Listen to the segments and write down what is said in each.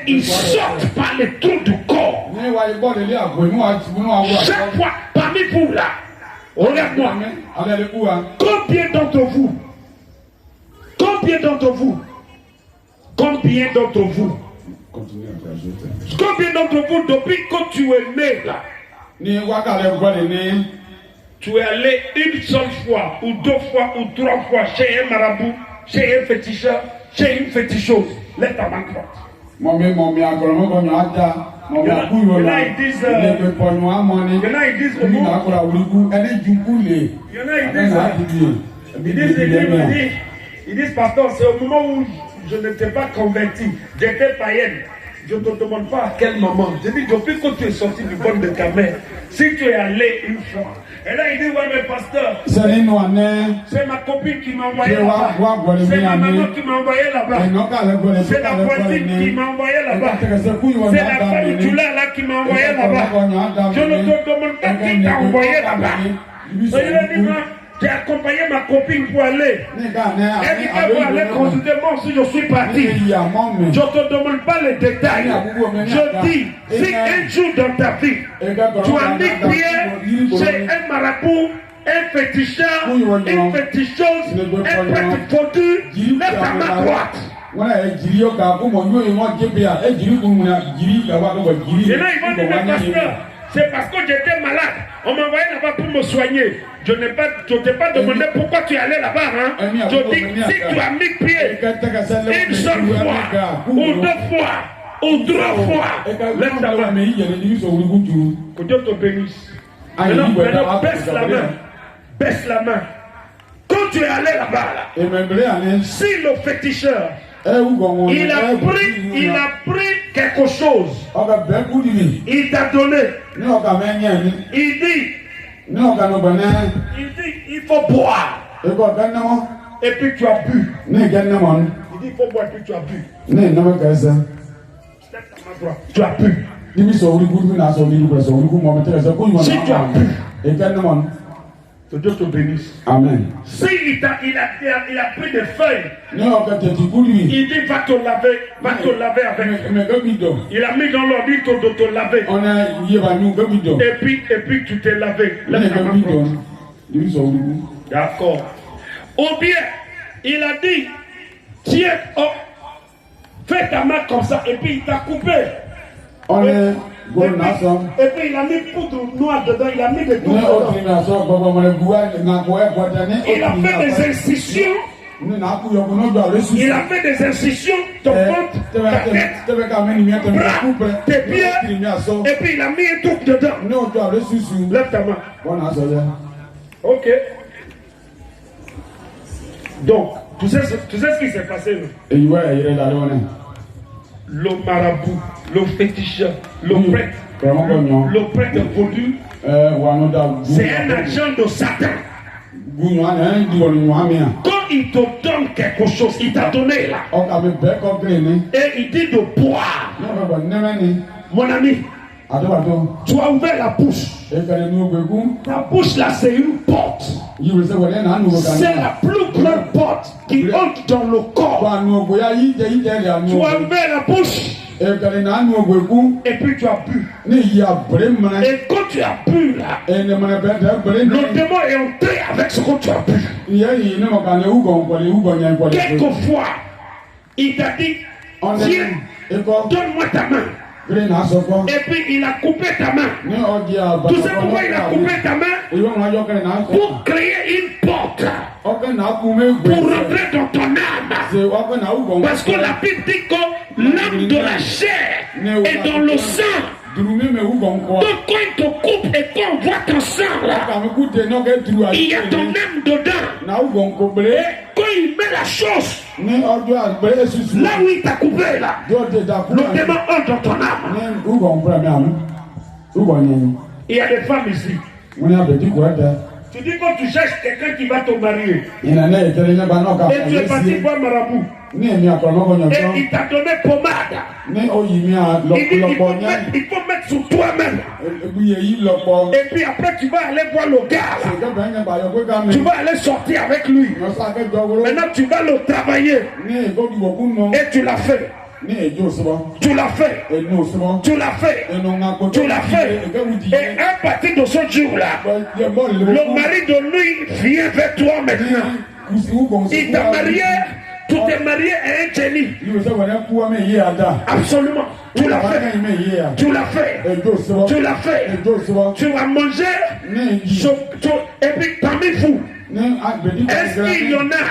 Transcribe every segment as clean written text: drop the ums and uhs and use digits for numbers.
ils sortent par les trous du corps. Chaque fois, parmi vous là, regarde-moi. Combien d'entre vous, depuis que tu es né là, tu es allé une seule fois, ou 2 fois, ou 3 fois chez un marabout, chez un féticheur, chez une féticheuse. Lève ta main droite. Il y en a, ils disent ils disent, pasteur, c'est au moment où je n'étais pas converti, j'étais païenne. Je ne te demande pas à quel moment. Je dis, depuis que tu es sorti du ventre de ta mère, si tu es allé une fois. Et là, il dit, ouais, mais pasteur, c'est ma copine qui m'a envoyé là-bas. C'est ma maman qui m'a envoyé là-bas. C'est la voisine qui m'a envoyé là-bas. C'est la femme du là qui m'a envoyé là-bas. Je ne te demande pas qui t'a envoyé là-bas. J'ai accompagné ma copine pour aller. Elle dit qu'elle va aller consulter moi si je suis parti. Je ne te demande pas les détails. Je dis, si un jour dans ta vie, tu as mis pied chez un marabout, un féticheur, une féticheuse, un prêtre fondu, lève ta main droite. Et là, ils vont dire, mais pasteur, c'est parce que j'étais malade. On m'a envoyé là-bas pour me soigner. Je t'ai pas demandé pourquoi tu es allé là-bas. Hein? Je dis, si tu as mis pied une seule fois, ou 2 fois, ou 3 fois, lève ta main. Que Dieu te bénisse. Maintenant, baisse la main. Baisse la main. Quand tu es allé là-bas, si le féticheur, il a pris quelque chose, il t'a donné, il dit, il faut boire. Et puis tu as bu. Il dit, il faut boire et puis tu as bu. Tu as bu. Si tu as bu, que Dieu te bénisse. Amen. S'il a pris des feuilles, il dit va te laver avec. Il a mis dans l'eau, dit de te laver. Et puis tu t'es lavé. D'accord. Ou bien, il a dit, tiens, fais ta main comme ça, et puis il t'a coupé. Et puis il a mis poudre noire dedans, il a mis des doubles dedans. Il a fait des incisions. Il a fait des incisions, ton ventre, ta tête, tes pieds, et puis il a mis un truc dedans. Lève ta main. Ok. Donc, tu sais ce qui s'est passé là? Le marabout, le féticheur, le prêtre vaudou, c'est un agent de Satan. Quand il te donne quelque chose, il t'a donné là, et il dit de boire. Mon ami, tu as ouvert la bouche. La bouche là, c'est une porte. C'est la plus grande porte qui entre dans le corps. Tu as ouvert la bouche. Et puis tu as bu. Et quand tu as bu là, le démon est entré avec ce que tu as bu. Quelquefois, il t'a dit, tiens, donne-moi ta main. Et puis il a coupé ta main. Tu sais pourquoi il a coupé ta main? Pour créer une porte, pour rentrer dans ton âme. Parce que la Bible dit que l'âme de la chair est dans le sang. Donc quand il te coupe et qu'on voit ton sang là, il y a ton âme dedans. Et quand il met la chose là où il t'a coupé là, le démon entre dans ton âme. Il y a des femmes ici. Tu dis que tu cherches quelqu'un qui va te marier. Et tu es parti voir marabout. Et il t'a donné pommade. Il dit il faut mettre sur toi-même. Et puis après tu vas aller voir le gars. Tu vas aller sortir avec lui. Maintenant tu vas le travailler. Et tu l'as fait. Tu l'as fait. Tu l'as fait. Tu l'as fait. Et à partir de ce jour-là, le mari de lui vient vers toi maintenant. Il t'a marié. Tu t'es marié à un génie. Absolument. Tu l'as fait. Tu l'as fait. Tu l'as fait. Tu as mangé. Et puis parmi vous, est-ce qu'il y en a?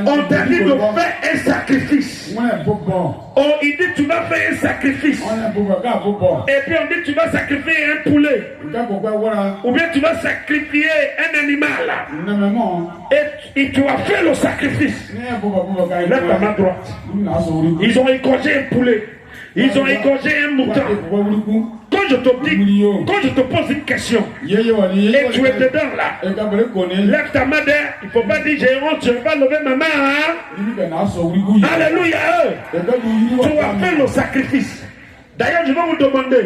On t'a dit de faire un sacrifice. Oh, il dit tu vas faire un sacrifice. Et puis on dit tu vas sacrifier un poulet. Ou bien tu vas sacrifier un animal. Et tu as fait le sacrifice. Lève ta main droite. Ils ont égorgé un poulet. Ils ont égorgé un mouton. Quand je te dis, quand je te pose une question, et tu es dedans là, lève ta main derrière. Il ne faut pas dire j'ai honte, je ne vais pas lever ma main. Hein? Alléluia. Tu as fait le sacrifice. D'ailleurs, je vais vous demander,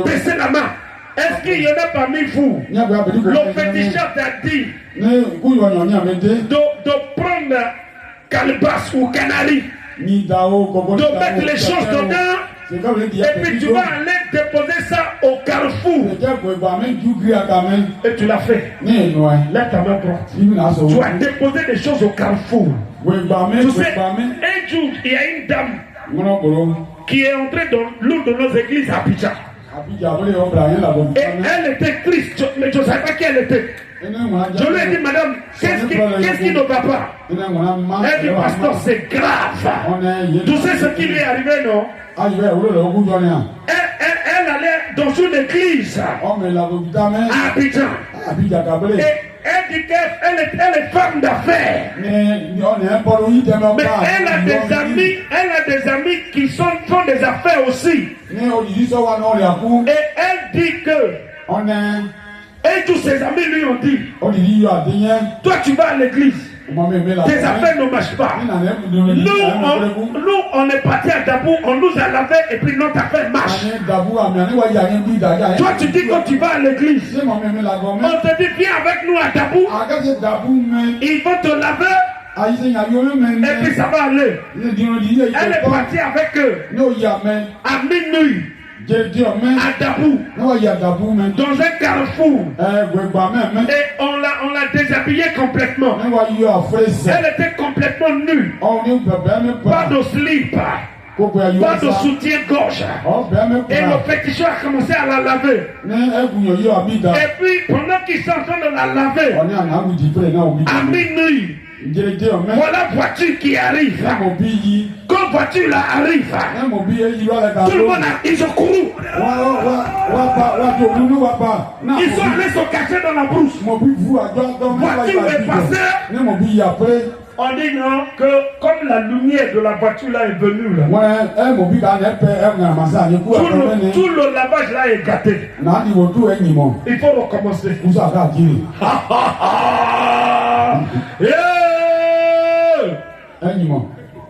baissez la main. Est-ce qu'il y en a parmi vous, le féticheur t'a dit de prendre calebasse ou canari, de mettre les choses dedans, et puis tu vas aller déposer ça au carrefour. Et tu l'as fait. Lève ta main droite. Tu as déposé des choses au carrefour. Tu sais, un jour, il y a une dame qui est entrée dans l'une de nos églises à Abidjan. Et elle était triste, mais je ne savais pas qui elle était. Je lui ai dit, madame, qu'est-ce qui ne va pas? Elle dit, pasteur, c'est grave. Tu sais ce qui lui est arrivé, non? Elle allait dans une église à Abidjan. Et elle dit qu'elle est femme d'affaires. Mais elle a des amis qui font des affaires aussi. Et elle dit que et tous ses amis lui ont dit, toi tu vas à l'église, tes affaires ne marchent pas. Nous on est partis à Dabou, on nous a lavé et puis notre affaire marche. Toi tu dis que tu vas à l'église, on te dit viens avec nous à Dabou, ils vont te laver et puis ça va aller. Elle est partie avec eux à minuit. À Dabou, dans un carrefour, et on l'a déshabillée complètement. Elle était complètement nue, pas de slip, pas de soutien-gorge. Et le féticheur a commencé à la laver. Et puis pendant qu'ils sont en train de la laver, à minuit, voilà voiture qui arrive. Quand voiture là arrive, tout le monde ils ont couru. Ils sont allés se cacher dans la brousse. Voiture est passée. On dit non que comme la lumière de la voiture là est venue là, tout le lavage là est gâté. Il faut recommencer.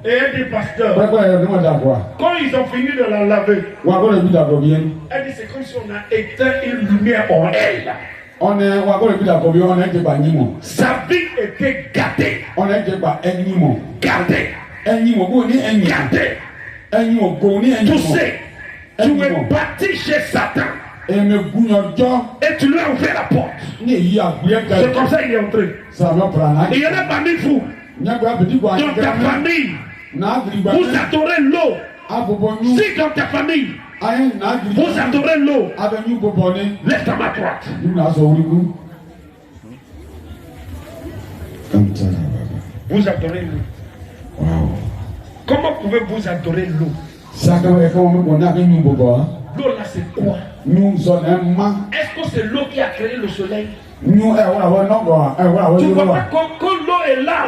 Et elle dit pasteur, quand ils ont fini de la laver, elle dit c'est comme si on a éteint une lumière en elle. Sa vie était gâtée. Gâtée. Tu sais, tu es parti chez Satan. Et tu lui as ouvert la porte. C'est comme ça qu'il est entré. Il y en a parmi vous, dans ta famille, vous adorez l'eau. Si dans ta famille, vous adorez l'eau, lève ta main droite. Vous adorez l'eau. Comment pouvez-vous adorer l'eau? L'eau là c'est quoi? Est-ce que c'est l'eau qui a créé le soleil? Tu ne vois pas quand l'eau est là,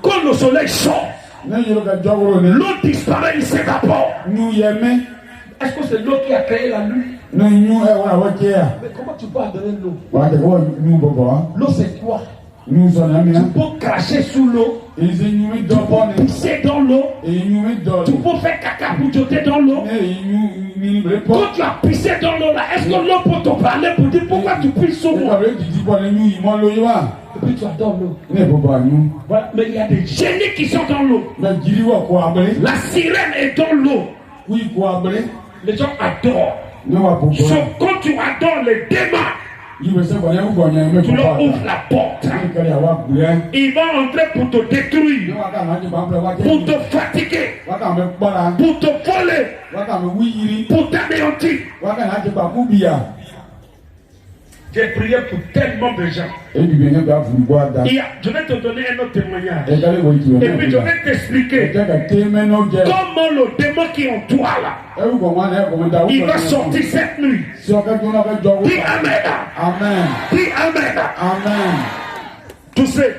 quand le soleil sort, l'eau disparaît, il s'évapore. Est-ce que c'est l'eau qui a créé la nuit? Mais comment tu peux adorer l'eau? L'eau c'est quoi? Tu peux cracher sous l'eau, tu peux pisser dans l'eau, tu peux faire caca pour jeter dans l'eau. Quand tu as pissé dans l'eau là, est-ce que l'eau peut te parler pour dire pourquoi tu pisses sur moi? Et puis tu adores l'eau. Ne boba nu. Voilà. Mais il y a des génies qui sont dans l'eau. Na jiri wa ko abere. La sirène est dans l'eau. Oui ko abere. Les gens adorent. Ne wa boba. Sauf quand tu adores les démons, Tu leur ouvres la porte. Il va entrer pour te détruire, pour te fatiguer, pour te voler, pour t'anéantir. J'ai prié pour tellement de gens. Je vais te donner un autre témoignage. Et puis je vais t'expliquer comment le démon qui est en toi là, il va sortir cette nuit. Dis Amen. Amen. Dis Amen. Amen. Tu sais,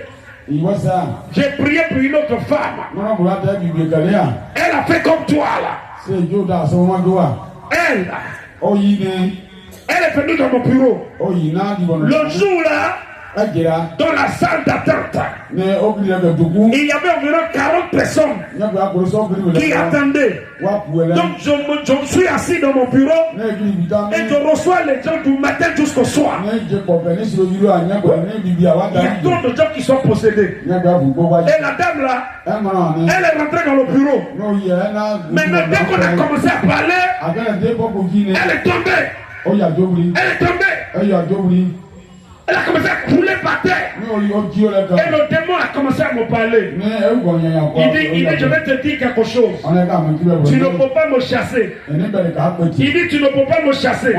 j'ai prié pour une autre femme. Elle a fait comme toi là. Elle est venue dans mon bureau. Le jour là, dans la salle d'attente, il y avait environ 40 personnes qui attendaient. Donc je me suis assis dans mon bureau et je reçois les gens du matin jusqu'au soir. Il y a trop de gens qui sont possédés. Et la dame là, elle est rentrée dans le bureau. Maintenant, dès qu'on a commencé à parler, elle est tombée. Elle est tombée. Elle a commencé à couler par terre. Et le démon a commencé à me parler. Il dit, je vais te dire quelque chose. Tu ne peux pas me chasser. Il dit, tu ne peux pas me chasser.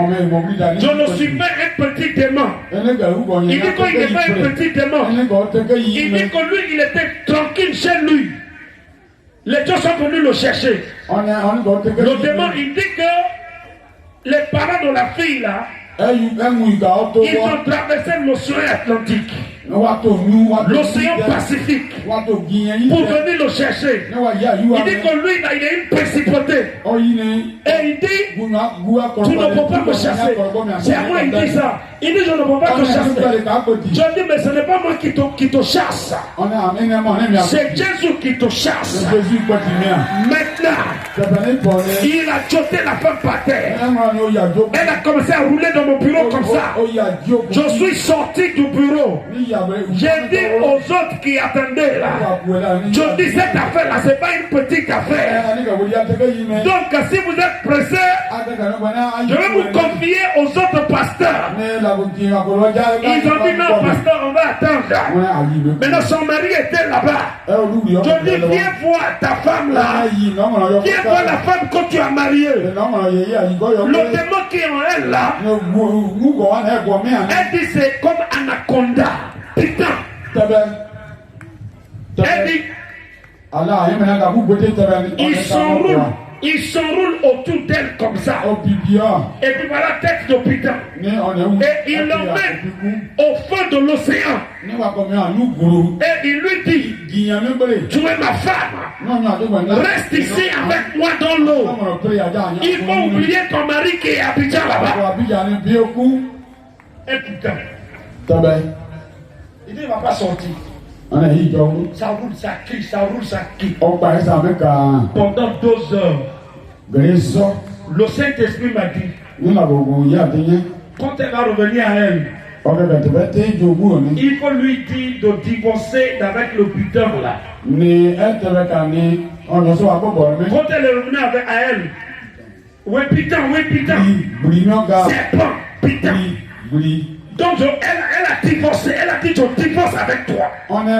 Je ne suis pas un petit démon. Il dit qu'il n'est pas un petit démon. Il dit que lui, il était tranquille chez lui. Les gens sont venus le chercher. Le démon, il dit que les parents de la fille là, ils ont traversé l'océan Atlantique, l'océan Pacifique, pour venir le chercher. Il dit que lui, là, il est une principauté. Et il dit, tu ne peux pas me chasser. C'est à moi, il dit ça. Il dit, je ne peux pas te chasser. Je dis, mais ce n'est pas moi qui te chasse. C'est Jésus qui te chasse. Maintenant, il a jeté la femme par terre. Elle a commencé à rouler dans mon bureau comme ça. Je suis sorti du bureau. J'ai dit aux autres qui attendaient là, je dis cette affaire là, c'est pas une petite affaire. Donc si vous êtes pressés, je vais vous confier aux autres pasteurs. Ils ont dit non pasteur, on va attendre. Maintenant son mari était là-bas. Je dis viens voir ta femme là. Viens voir la femme que tu as mariée. Le démon qui est en elle là, elle dit c'est comme anaconda. Putain. Elle dit il s'enroule autour d'elle comme ça. Et puis voilà la tête de putain. Et il l'emmène au fond de l'océan. Et il lui dit, tu es ma femme. Reste ici avec moi dans l'eau. Il faut oublier ton mari qui est à Abidjan là-bas. Et putain. Il dit, il ne va pas sortir. Ça roule, ça crie, ça roule, ça crie. Pendant 2 heures, le Saint-Esprit m'a dit, quand elle va revenir à elle, il faut lui dire de divorcer avec le buteur là. Quand elle est revenue à elle, oui putain, serpent, putain. Donc elle a divorcé, elle a dit je divorce avec toi. Au nom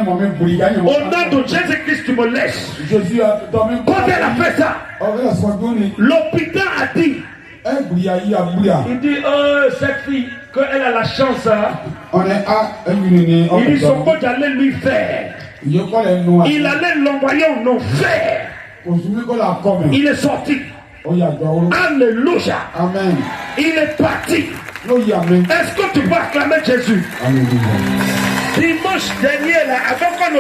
de Jésus-Christ, tu me laisses. Quand elle a fait ça, le putain a dit, il dit cette fille, qu'elle a la chance, il dit son coach allait lui faire. Il allait l'envoyer en enfer. Il est sorti. Alléluia. Amen. Il est parti. Est-ce que tu peux acclamer Jésus? Alléluia. Dimanche dernier, là, avant qu'on